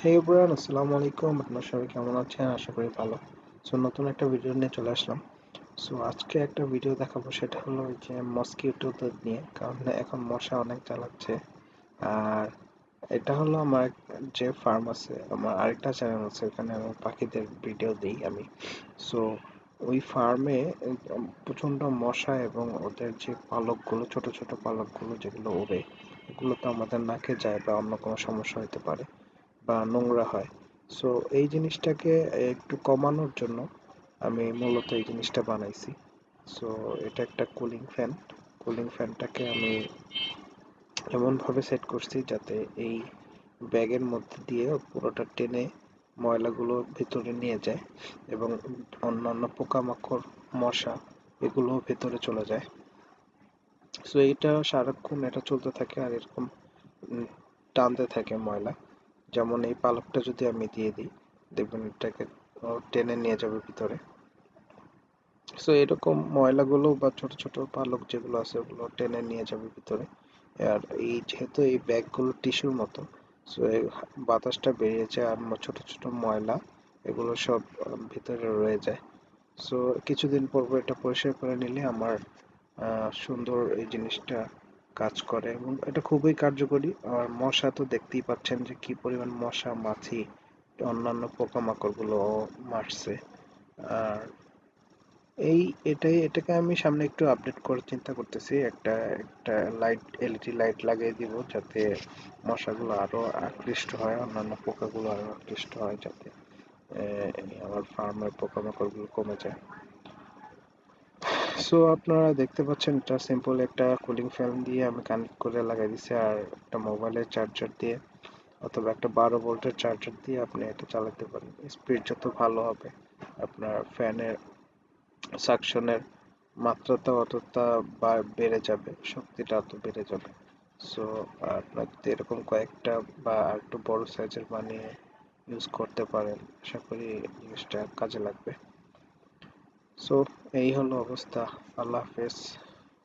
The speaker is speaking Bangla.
হে এভরিওয়ান, আসসালামু আলাইকুম। আপনারা সবাই কেমন আছেন? আশা করি ভালো। নতুন একটা ভিডিও নিয়ে চলে আসলাম। আজকে একটা ভিডিও দেখাবো, সেটা হলো ওই যে মসকিউটোদের নিয়ে, কারণ এখন মশা অনেক জ্বালাচ্ছে। আর এটা হলো আমার যে ফার্ম আছে, আমার আরেকটা চ্যানেল আছে, ওখানে আমি পাখিদের ভিডিও দিই আমি। সো ওই ফার্মে প্রচণ্ড মশা এবং ওদের যে পালকগুলো, ছোট ছোট পালকগুলো যেগুলো ওড়ে, এগুলো তো আমাদের নাকে যায় বা অন্য কোনো সমস্যা হতে পারে বা নোংরা হয়। সো এই জিনিসটাকে একটু কমানোর জন্য আমি মূলত এই জিনিসটা বানাইছি। সো এটা একটা কুলিং ফ্যানটাকে আমি এমনভাবে সেট করছি যাতে এই ব্যাগের মধ্যে দিয়ে পুরোটা টেনে ময়লাগুলো ভিতরে নিয়ে যায় এবং অন্যান্য পোকামাকড়, মশা এগুলো ভেতরে চলে যায়। সো এটা সারাক্ষণ এটা চলতে থাকে আর এরকম টানতে থাকে ময়লা। যেমন এই পালকটা যদি আমি দিয়ে দিই, দেখবেন এটাকে টেনে নিয়ে যাবে ভিতরে। সো এরকম ময়লাগুলো বা ছোট ছোট পালক যেগুলো আছে ওগুলো টেনে নিয়ে যাবে ভিতরে। আর এই যেহেতু এই ব্যাগগুলো টিস্যুর মতো, সো এই বাতাসটা বেরিয়ে যায় আর ছোট ছোট ময়লা এগুলো সব ভিতরে রয়ে যায়। সো কিছুদিন পর পর এটা পরিষ্কার করে নিলে আমার সুন্দর এই জিনিসটা কাজ করে এবং এটা খুবই কার্যকরী। আর মশা তো দেখতেই পাচ্ছেন যে কি পরিমাণ মশা, মাছি, অন্যান্য পোকামাকড়গুলো মারছে। আর এই এটাকে আমি সামনে একটু আপডেট করার চিন্তা করতেছি। একটা একটা লাইট, এলইডি লাইট লাগিয়ে দিব যাতে মশাগুলো আরো আকৃষ্ট হয়, অন্যান্য পোকাগুলো আরো আকৃষ্ট হয়, যাতে আমার ফার্মের পোকামাকড়গুলো কমে যায়। সো আপনারা দেখতে পাচ্ছেন এটা সিম্পল একটা কুলিং ফ্যান দিয়ে আমি কানেক্ট করে লাগাই দিছি, আর একটা মোবাইলের চার্জার দিয়ে অথবা একটা 12 ভোল্টের চার্জার দিয়ে আপনি এটা চালাতে পারেন। স্পিড যত ভালো হবে আপনার ফ্যানের সাকশনের মাত্রাটা অতটা বেড়ে যাবে, শক্তিটা অত বেড়ে যাবে। সো আপনার যদি এরকম কয়েকটা বা একটু বড় সাইজের বানিয়ে ইউজ করতে পারেন, আশা করি জিনিসটা কাজে লাগবে। সো এই হলো অবস্থা। আল্লাহ হাফেজ।